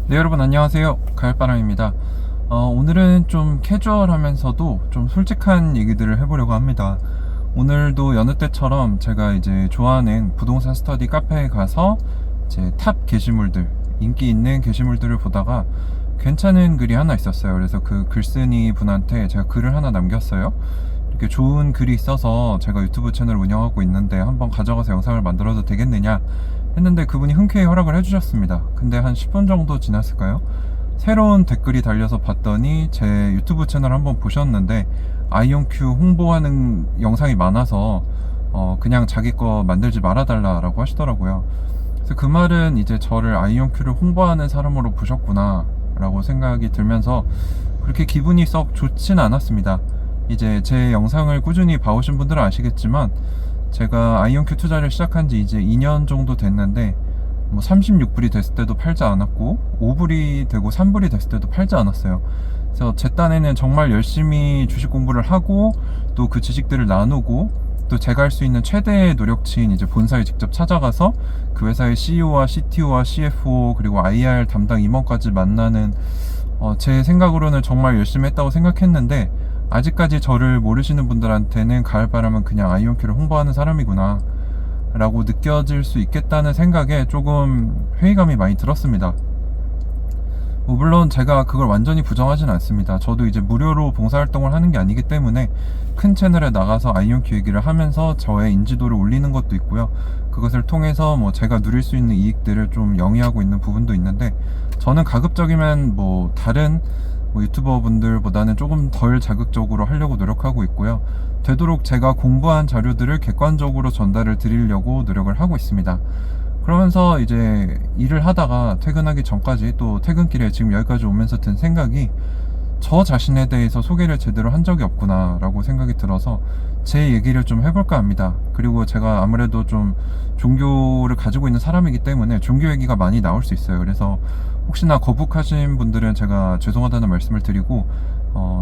네, 여러분 안녕하세요. 가을바람입니다. 오늘은 좀 캐주얼하면서도 좀 솔직한 얘기들을 해보려고 합니다. 오늘도 여느 때처럼 제가 이제 좋아하는 부동산 스터디 카페에 가서 이제 탑 게시물들, 인기 있는 게시물들을 보다가 괜찮은 글이 하나 있었어요. 그래서 그 글쓴이 분한테 제가 글을 하나 남겼어요. 이렇게 좋은 글이 있어서 제가 유튜브 채널을 운영하고 있는데 한번 가져가서 영상을 만들어도 되겠느냐 했는데 그분이 흔쾌히 허락을 해주셨습니다. 근데 한 10분 정도 지났을까요? 새로운 댓글이 달려서 봤더니 제 유튜브 채널 한번 보셨는데 아이온큐 홍보하는 영상이 많아서 그냥 자기 거 만들지 말아달라 라고 하시더라고요. 그래서 그 말은 이제 저를 아이온큐를 홍보하는 사람으로 보셨구나 라고 생각이 들면서 그렇게 기분이 썩 좋진 않았습니다. 이제 제 영상을 꾸준히 봐오신 분들은 아시겠지만 제가 아이온큐 투자를 시작한 지 이제 2년 정도 됐는데 뭐 36불이 됐을 때도 팔지 않았고 5불이 되고 3불이 됐을 때도 팔지 않았어요. 그래서 제 딴에는 정말 열심히 주식 공부를 하고 또 그 지식들을 나누고 또 제가 할 수 있는 최대의 노력치인 이제 본사에 직접 찾아가서 그 회사의 CEO와 CTO와 CFO 그리고 IR 담당 임원까지 만나는 제 생각으로는 정말 열심히 했다고 생각했는데 아직까지 저를 모르시는 분들한테는 가을바람은 그냥 아이온큐를 홍보하는 사람이구나 라고 느껴질 수 있겠다는 생각에 조금 회의감이 많이 들었습니다. 물론 제가 그걸 완전히 부정하진 않습니다. 저도 이제 무료로 봉사활동을 하는 게 아니기 때문에 큰 채널에 나가서 아이온큐 얘기를 하면서 저의 인지도를 올리는 것도 있고요. 그것을 통해서 뭐 제가 누릴 수 있는 이익들을 좀 영위하고 있는 부분도 있는데 저는 가급적이면 뭐 다른 유튜버 분들보다는 조금 덜 자극적으로 하려고 노력하고 있고요. 되도록 제가 공부한 자료들을 객관적으로 전달을 드리려고 노력을 하고 있습니다. 그러면서 이제 일을 하다가 퇴근하기 전까지 또 퇴근길에 지금 여기까지 오면서 든 생각이 저 자신에 대해서 소개를 제대로 한 적이 없구나 라고 생각이 들어서 제 얘기를 좀 해볼까 합니다. 그리고 제가 아무래도 좀 종교를 가지고 있는 사람이기 때문에 종교 얘기가 많이 나올 수 있어요. 그래서 혹시나 거북하신 분들은 제가 죄송하다는 말씀을 드리고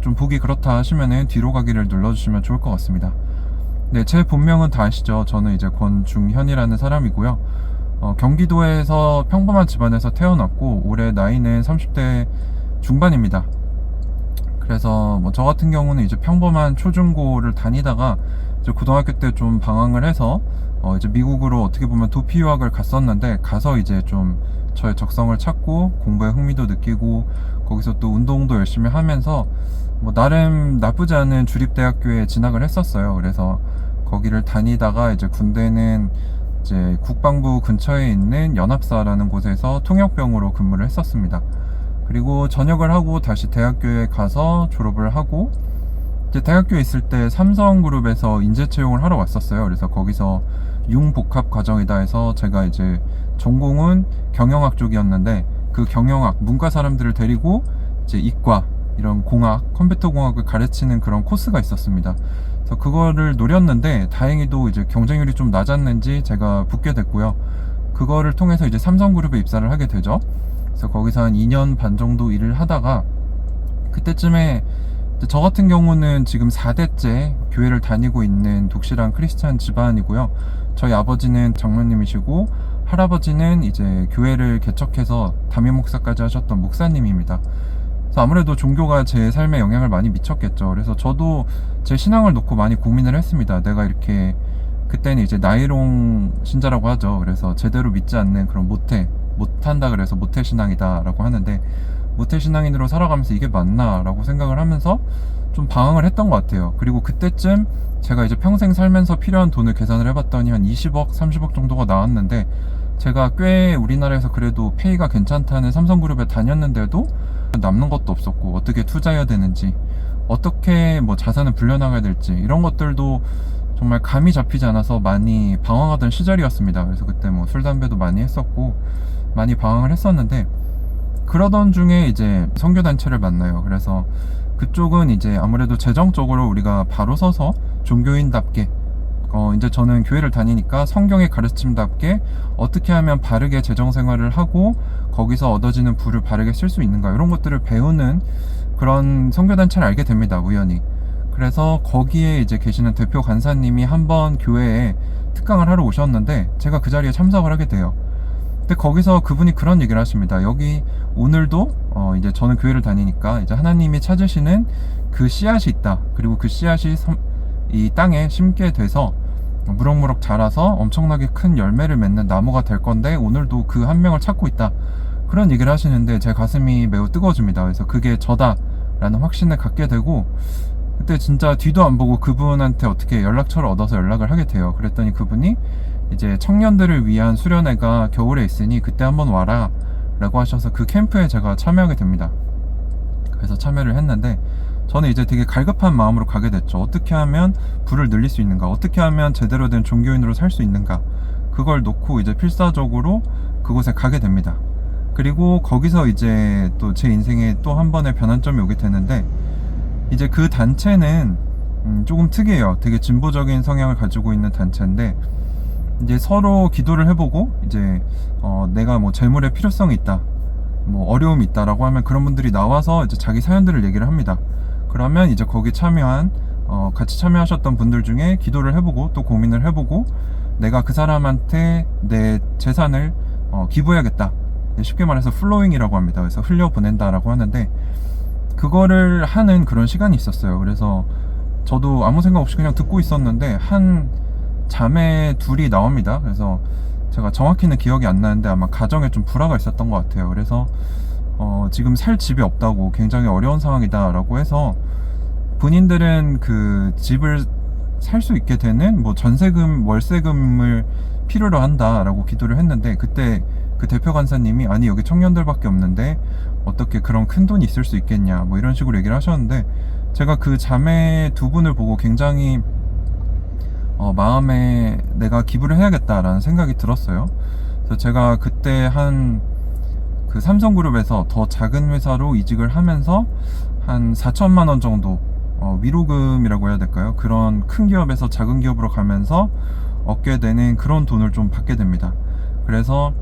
좀 보기 그렇다 하시면은 뒤로 가기를 눌러주시면 좋을 것 같습니다. 네, 제 본명은 다 아시죠? 저는 이제 권중현이라는 사람이고요. 경기도에서 평범한 집안에서 태어났고 올해 나이는 30대 중반입니다. 그래서 뭐 저 같은 경우는 이제 평범한 초중고를 다니다가 이제 고등학교 때 좀 방황을 해서 이제 미국으로 어떻게 보면 도피 유학을 갔었는데 가서 이제 좀 저의 적성을 찾고 공부에 흥미도 느끼고 거기서 또 운동도 열심히 하면서 뭐 나름 나쁘지 않은 주립대학교에 진학을 했었어요. 그래서 거기를 다니다가 이제 군대는 이제 국방부 근처에 있는 연합사라는 곳에서 통역병으로 근무를 했었습니다. 그리고 전역을 하고 다시 대학교에 가서 졸업을 하고 이제 대학교에 있을 때 삼성그룹에서 인재 채용을 하러 왔었어요. 그래서 거기서 융복합 과정이다 해서 제가 이제 전공은 경영학 쪽이었는데 그 경영학 문과 사람들을 데리고 이제 이과 이런 공학 컴퓨터 공학을 가르치는 그런 코스가 있었습니다. 그래서 그거를 노렸는데 다행히도 이제 경쟁률이 좀 낮았는지 제가 붙게 됐고요. 그거를 통해서 이제 삼성그룹에 입사를 하게 되죠. 그래서 거기서 한 2년 반 정도 일을 하다가 그때쯤에 저 같은 경우는 지금 4대째 교회를 다니고 있는 독실한 크리스찬 집안이고요. 저희 아버지는 장로님이시고 할아버지는 이제 교회를 개척해서 담임 목사까지 하셨던 목사님입니다. 그래서 아무래도 종교가 제 삶에 영향을 많이 미쳤겠죠. 그래서 저도 제 신앙을 놓고 많이 고민을 했습니다. 내가 이렇게 그때는 이제 나이롱 신자라고 하죠. 그래서 제대로 믿지 않는 그런 못한다 그래서 모태신앙이다 라고 하는데 모태신앙인으로 살아가면서 이게 맞나 라고 생각을 하면서 좀 방황을 했던 것 같아요. 그리고 그때쯤 제가 이제 평생 살면서 필요한 돈을 계산을 해봤더니 한 20억 30억 정도가 나왔는데 제가 꽤 우리나라에서 그래도 페이가 괜찮다는 삼성그룹에 다녔는데도 남는 것도 없었고 어떻게 투자해야 되는지 어떻게 뭐 자산을 불려나가야 될지 이런 것들도 정말 감이 잡히지 않아서 많이 방황하던 시절이었습니다. 그래서 그때 뭐 술 담배도 많이 했었고 많이 방황을 했었는데 그러던 중에 이제 선교단체를 만나요. 그래서 그쪽은 이제 아무래도 재정적으로 우리가 바로 서서 종교인답게 이제 저는 교회를 다니니까 성경의 가르침답게 어떻게 하면 바르게 재정생활을 하고 거기서 얻어지는 부를 바르게 쓸 수 있는가 이런 것들을 배우는 그런 선교단체를 알게 됩니다. 우연히. 그래서 거기에 이제 계시는 대표 간사님이 한번 교회에 특강을 하러 오셨는데 제가 그 자리에 참석을 하게 돼요. 근데 거기서 그분이 그런 얘기를 하십니다. 여기 오늘도 이제 저는 교회를 다니니까 이제 하나님이 찾으시는 그 씨앗이 있다. 그리고 그 씨앗이 이 땅에 심게 돼서 무럭무럭 자라서 엄청나게 큰 열매를 맺는 나무가 될 건데 오늘도 그 한 명을 찾고 있다. 그런 얘기를 하시는데 제 가슴이 매우 뜨거워집니다. 그래서 그게 저다라는 확신을 갖게 되고, 그때 진짜 뒤도 안 보고 그분한테 어떻게 연락처를 얻어서 연락을 하게 돼요. 그랬더니 그분이 이제 청년들을 위한 수련회가 겨울에 있으니 그때 한번 와라 라고 하셔서 그 캠프에 제가 참여하게 됩니다. 그래서 참여를 했는데 저는 이제 되게 갈급한 마음으로 가게 됐죠. 어떻게 하면 부를 늘릴 수 있는가, 어떻게 하면 제대로 된 종교인으로 살 수 있는가, 그걸 놓고 이제 필사적으로 그곳에 가게 됩니다. 그리고 거기서 이제 또 제 인생에 또 한 번의 변환점이 오게 되는데, 이제 그 단체는 조금 특이해요. 되게 진보적인 성향을 가지고 있는 단체인데, 이제 서로 기도를 해보고 이제 내가 뭐 재물의 필요성이 있다, 뭐 어려움이 있다라고 하면 그런 분들이 나와서 이제 자기 사연들을 얘기를 합니다. 그러면 이제 거기 참여한 같이 참여하셨던 분들 중에 기도를 해보고 또 고민을 해보고 내가 그 사람한테 내 재산을 기부해야겠다, 쉽게 말해서 플로잉이라고 합니다. 그래서 흘려보낸다라고 하는데, 그거를 하는 그런 시간이 있었어요. 그래서 저도 아무 생각 없이 그냥 듣고 있었는데 한 자매 둘이 나옵니다. 그래서 제가 정확히는 기억이 안 나는데 아마 가정에 좀 불화가 있었던 것 같아요. 그래서 지금 살 집이 없다고, 굉장히 어려운 상황이다 라고 해서 본인들은 그 집을 살 수 있게 되는 뭐 전세금, 월세금을 필요로 한다 라고 기도를 했는데, 그때 그 대표 간사님이 아니 여기 청년들밖에 없는데 어떻게 그런 큰 돈이 있을 수 있겠냐, 뭐 이런 식으로 얘기를 하셨는데, 제가 그 자매 두 분을 보고 굉장히 마음에 내가 기부를 해야겠다라는 생각이 들었어요. 그래서 제가 그때 그 삼성그룹에서 더 작은 회사로 이직을 하면서 한 4천만 원 정도 위로금이라고 해야 될까요? 그런 큰 기업에서 작은 기업으로 가면서 얻게 되는 그런 돈을 좀 받게 됩니다. 그래서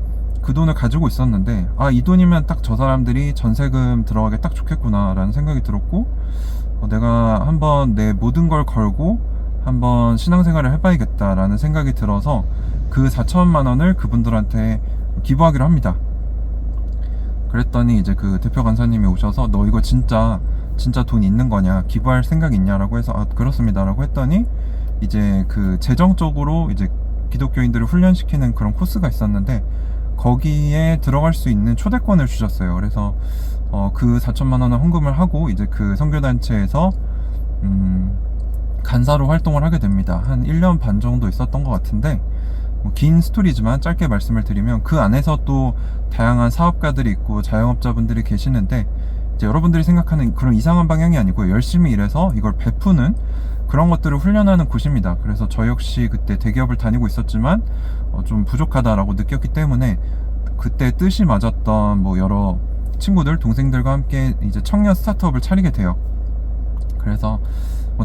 그 돈을 가지고 있었는데, 이 돈이면 딱 저 사람들이 전세금 들어가게 딱 좋겠구나 라는 생각이 들었고, 내가 한번 내 모든 걸 걸고 한번 신앙생활을 해봐야겠다 라는 생각이 들어서 그 4천만 원을 그분들한테 기부하기로 합니다. 그랬더니 이제 그 대표 간사님이 오셔서 너 이거 진짜 돈 있는 거냐, 기부할 생각 있냐라고 해서 그렇습니다 라고 했더니, 이제 그 재정적으로 이제 기독교인들을 훈련시키는 그런 코스가 있었는데 거기에 들어갈 수 있는 초대권을 주셨어요. 그래서 그 4천만 원을 헌금을 하고 이제 그 선교단체에서 간사로 활동을 하게 됩니다. 한 1년 반 정도 있었던 것 같은데, 긴 스토리지만 짧게 말씀을 드리면 그 안에서 또 다양한 사업가들이 있고 자영업자분들이 계시는데, 이제 여러분들이 생각하는 그런 이상한 방향이 아니고 열심히 일해서 이걸 베푸는 그런 것들을 훈련하는 곳입니다. 그래서 저 역시 그때 대기업을 다니고 있었지만 좀 부족하다라고 느꼈기 때문에 그때 뜻이 맞았던 뭐 여러 친구들, 동생들과 함께 이제 청년 스타트업을 차리게 돼요. 그래서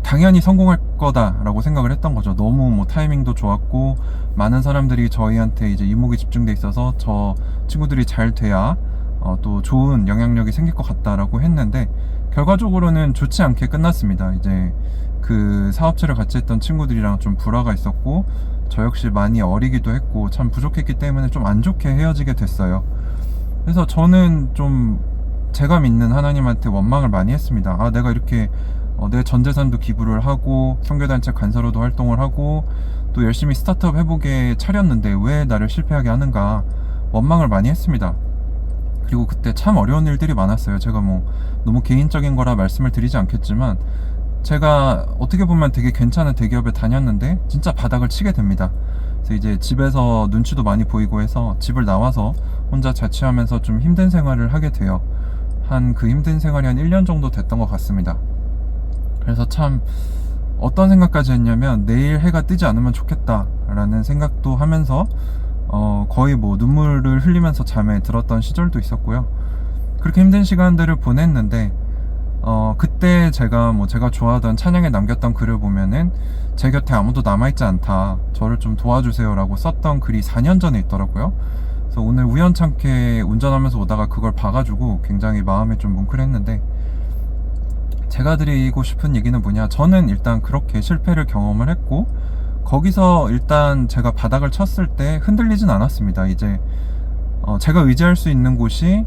당연히 성공할 거다라고 생각을 했던 거죠. 너무 타이밍도 좋았고 많은 사람들이 저희한테 이제 이목이 집중돼 있어서 저 친구들이 잘 돼야 또 좋은 영향력이 생길 것 같다라고 했는데, 결과적으로는 좋지 않게 끝났습니다. 이제 그 사업체를 같이 했던 친구들이랑 좀 불화가 있었고 저 역시 많이 어리기도 했고 참 부족했기 때문에 좀 안 좋게 헤어지게 됐어요. 그래서 저는 좀 제가 믿는 하나님한테 원망을 많이 했습니다. 내가 이렇게 내 전재산도 기부를 하고 선교단체 간사로도 활동을 하고 또 열심히 스타트업 해보게 차렸는데 왜 나를 실패하게 하는가, 원망을 많이 했습니다. 그리고 그때 참 어려운 일들이 많았어요. 제가 너무 개인적인 거라 말씀을 드리지 않겠지만, 제가 어떻게 보면 되게 괜찮은 대기업에 다녔는데 진짜 바닥을 치게 됩니다. 그래서 이제 집에서 눈치도 많이 보이고 해서 집을 나와서 혼자 자취하면서 좀 힘든 생활을 하게 돼요. 그 힘든 생활이 한 1년 정도 됐던 것 같습니다. 그래서 참 어떤 생각까지 했냐면 내일 해가 뜨지 않으면 좋겠다 라는 생각도 하면서 거의 눈물을 흘리면서 잠에 들었던 시절도 있었고요. 그렇게 힘든 시간들을 보냈는데 그때 제가 좋아하던 찬양에 남겼던 글을 보면은 제 곁에 아무도 남아있지 않다, 저를 좀 도와주세요 라고 썼던 글이 4년 전에 있더라고요. 그래서 오늘 우연찮게 운전하면서 오다가 그걸 봐가지고 굉장히 마음에 좀 뭉클했는데, 제가 드리고 싶은 얘기는 뭐냐, 저는 일단 그렇게 실패를 경험을 했고 거기서 일단 제가 바닥을 쳤을 때 흔들리진 않았습니다. 이제 제가 의지할 수 있는 곳이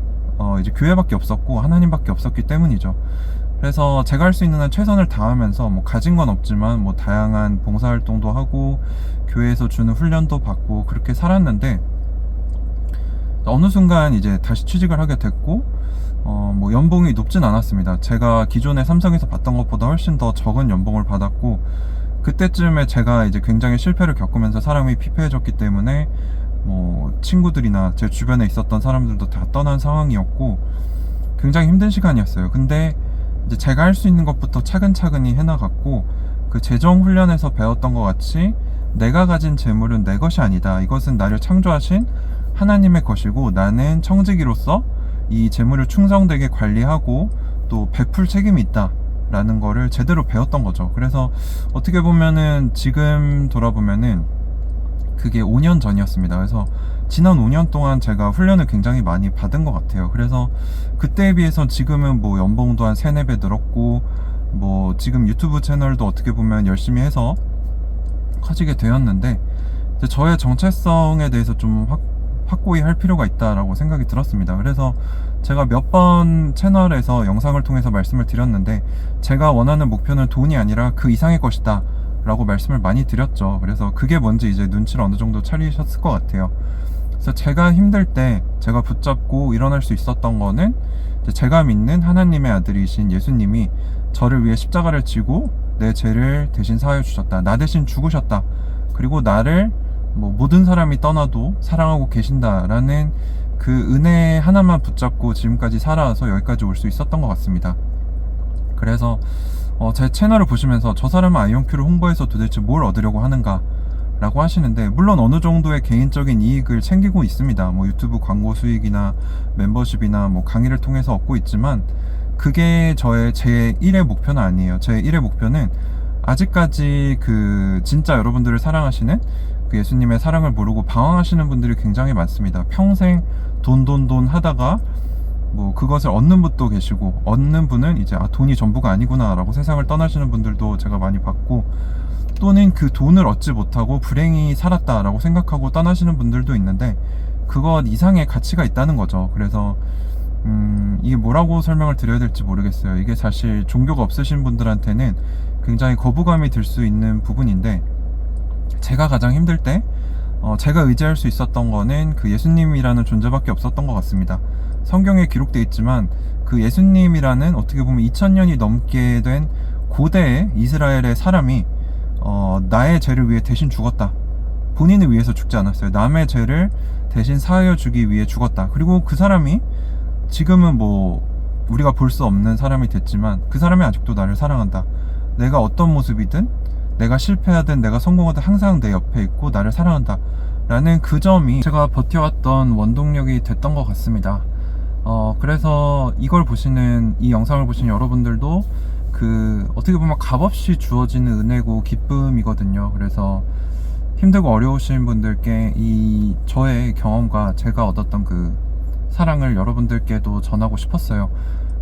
이제 교회밖에 없었고 하나님밖에 없었기 때문이죠. 그래서 제가 할 수 있는 한 최선을 다하면서 뭐 가진 건 없지만 뭐 다양한 봉사활동도 하고 교회에서 주는 훈련도 받고 그렇게 살았는데, 어느 순간 이제 다시 취직을 하게 됐고 뭐 연봉이 높진 않았습니다. 제가 기존에 삼성에서 받던 것보다 훨씬 더 적은 연봉을 받았고, 그때쯤에 제가 이제 굉장히 실패를 겪으면서 사람이 피폐해졌기 때문에 뭐 친구들이나 제 주변에 있었던 사람들도 다 떠난 상황이었고 굉장히 힘든 시간이었어요. 근데 이제 제가 할 수 있는 것부터 차근차근히 해나갔고, 그 재정 훈련에서 배웠던 것 같이 내가 가진 재물은 내 것이 아니다. 이것은 나를 창조하신 하나님의 것이고 나는 청지기로서 이 재물을 충성되게 관리하고 또 베풀 책임이 있다 라는 거를 제대로 배웠던 거죠. 그래서 어떻게 보면은 지금 돌아보면은 그게 5년 전이었습니다. 그래서 지난 5년 동안 제가 훈련을 굉장히 많이 받은 것 같아요. 그래서 그때에 비해서 지금은 뭐 연봉도 한 3, 4배 늘었고, 뭐 지금 유튜브 채널도 어떻게 보면 열심히 해서 커지게 되었는데, 이제 저의 정체성에 대해서 좀 확고히 할 필요가 있다라고 생각이 들었습니다. 그래서 제가 몇 번 채널에서 영상을 통해서 말씀을 드렸는데, 제가 원하는 목표는 돈이 아니라 그 이상의 것이다 라고 말씀을 많이 드렸죠. 그래서 그게 뭔지 이제 눈치를 어느 정도 차리셨을 것 같아요. 그래서 제가 힘들 때 제가 붙잡고 일어날 수 있었던 거는, 제가 믿는 하나님의 아들이신 예수님이 저를 위해 십자가를 지고 내 죄를 대신 사하여 주셨다, 나 대신 죽으셨다, 그리고 나를 뭐 모든 사람이 떠나도 사랑하고 계신다라는 그 은혜 하나만 붙잡고 지금까지 살아와서 여기까지 올 수 있었던 것 같습니다. 그래서 제 채널을 보시면서 저 사람은 아이온큐를 홍보해서 도대체 뭘 얻으려고 하는가 라고 하시는데, 물론 어느 정도의 개인적인 이익을 챙기고 있습니다. 뭐 유튜브 광고 수익이나 멤버십이나 뭐 강의를 통해서 얻고 있지만, 그게 제 1의 목표는 아니에요. 제 1의 목표는 아직까지 그 진짜 여러분들을 사랑하시는 그 예수님의 사랑을 모르고 방황하시는 분들이 굉장히 많습니다. 평생 돈 하다가 뭐 그것을 얻는 분도 계시고, 얻는 분은 이제 돈이 전부가 아니구나 라고 세상을 떠나시는 분들도 제가 많이 봤고, 또는 그 돈을 얻지 못하고 불행히 살았다 라고 생각하고 떠나시는 분들도 있는데, 그것 이상의 가치가 있다는 거죠. 그래서 이게 뭐라고 설명을 드려야 될지 모르겠어요. 이게 사실 종교가 없으신 분들한테는 굉장히 거부감이 들 수 있는 부분인데, 제가 가장 힘들 때 제가 의지할 수 있었던 거는 그 예수님이라는 존재밖에 없었던 것 같습니다. 성경에 기록되어 있지만 그 예수님이라는 어떻게 보면 2000년이 넘게 된 고대의 이스라엘의 사람이 나의 죄를 위해 대신 죽었다. 본인을 위해서 죽지 않았어요. 남의 죄를 대신 사하여 주기 위해 죽었다. 그리고 그 사람이 지금은 뭐 우리가 볼 수 없는 사람이 됐지만, 그 사람이 아직도 나를 사랑한다. 내가 어떤 모습이든, 내가 실패하든 내가 성공하든 항상 내 옆에 있고 나를 사랑한다 라는 그 점이 제가 버텨왔던 원동력이 됐던 것 같습니다. 그래서 이 영상을 보시는 여러분들도 그 어떻게 보면 값없이 주어지는 은혜고 기쁨이거든요. 그래서 힘들고 어려우신 분들께 이 저의 경험과 제가 얻었던 그 사랑을 여러분들께도 전하고 싶었어요.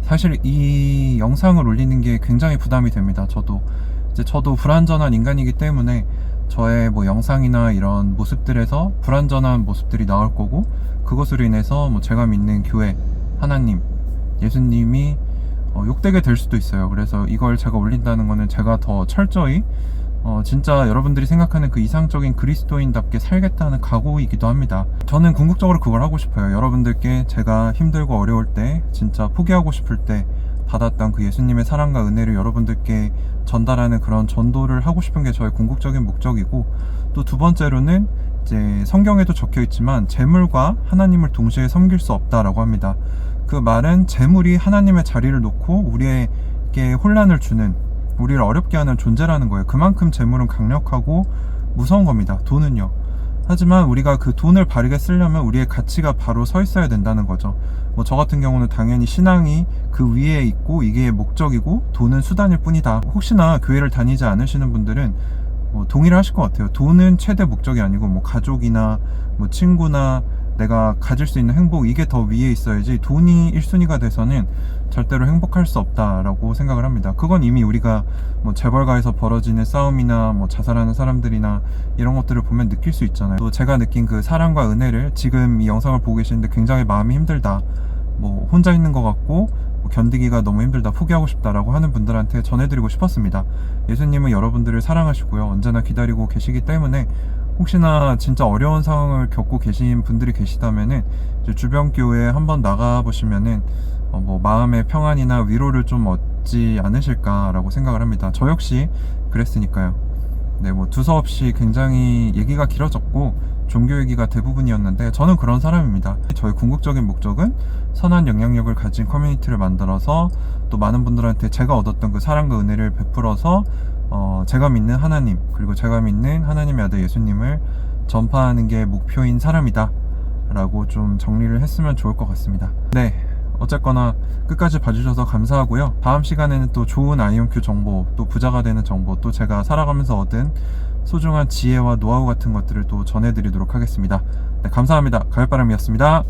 사실 이 영상을 올리는 게 굉장히 부담이 됩니다. 저도 불완전한 인간이기 때문에 저의 뭐 영상이나 이런 모습들에서 불완전한 모습들이 나올 거고, 그것으로 인해서 뭐 제가 믿는 교회, 하나님, 예수님이 욕되게 될 수도 있어요. 그래서 이걸 제가 올린다는 거는 제가 더 철저히 진짜 여러분들이 생각하는 그 이상적인 그리스도인답게 살겠다는 각오이기도 합니다. 저는 궁극적으로 그걸 하고 싶어요. 여러분들께 제가 힘들고 어려울 때, 진짜 포기하고 싶을 때 받았던 그 예수님의 사랑과 은혜를 여러분들께 전달하는 그런 전도를 하고 싶은 게 저의 궁극적인 목적이고, 또 두 번째로는 이제 성경에도 적혀 있지만 재물과 하나님을 동시에 섬길 수 없다라고 합니다. 그 말은 재물이 하나님의 자리를 놓고 우리에게 혼란을 주는, 우리를 어렵게 하는 존재라는 거예요. 그만큼 재물은 강력하고 무서운 겁니다. 돈은요. 하지만 우리가 그 돈을 바르게 쓰려면 우리의 가치가 바로 서 있어야 된다는 거죠. 뭐 저 같은 경우는 당연히 신앙이 그 위에 있고 이게 목적이고 돈은 수단일 뿐이다. 혹시나 교회를 다니지 않으시는 분들은 동의를 하실 것 같아요. 돈은 최대 목적이 아니고 뭐 가족이나 뭐 친구나 내가 가질 수 있는 행복, 이게 더 위에 있어야지 돈이 1순위가 돼서는 절대로 행복할 수 없다라고 생각을 합니다. 그건 이미 우리가 뭐 재벌가에서 벌어지는 싸움이나 뭐 자살하는 사람들이나 이런 것들을 보면 느낄 수 있잖아요. 또 제가 느낀 그 사랑과 은혜를 지금 이 영상을 보고 계시는데 굉장히 마음이 힘들다, 뭐 혼자 있는 것 같고 뭐 견디기가 너무 힘들다, 포기하고 싶다라고 하는 분들한테 전해드리고 싶었습니다. 예수님은 여러분들을 사랑하시고요, 언제나 기다리고 계시기 때문에 혹시나 진짜 어려운 상황을 겪고 계신 분들이 계시다면은 이제 주변 교회에 한번 나가보시면은 뭐 마음의 평안이나 위로를 좀 얻지 않으실까라고 생각을 합니다. 저 역시 그랬으니까요. 네, 뭐 두서없이 굉장히 얘기가 길어졌고 종교 얘기가 대부분이었는데 저는 그런 사람입니다. 저의 궁극적인 목적은 선한 영향력을 가진 커뮤니티를 만들어서 또 많은 분들한테 제가 얻었던 그 사랑과 은혜를 베풀어서 제가 믿는 하나님, 그리고 제가 믿는 하나님의 아들 예수님을 전파하는 게 목표인 사람이다 라고 좀 정리를 했으면 좋을 것 같습니다. 네, 어쨌거나 끝까지 봐주셔서 감사하고요. 다음 시간에는 또 좋은 아이온큐 정보, 또 부자가 되는 정보, 또 제가 살아가면서 얻은 소중한 지혜와 노하우 같은 것들을 또 전해드리도록 하겠습니다. 네, 감사합니다. 가을바람이었습니다.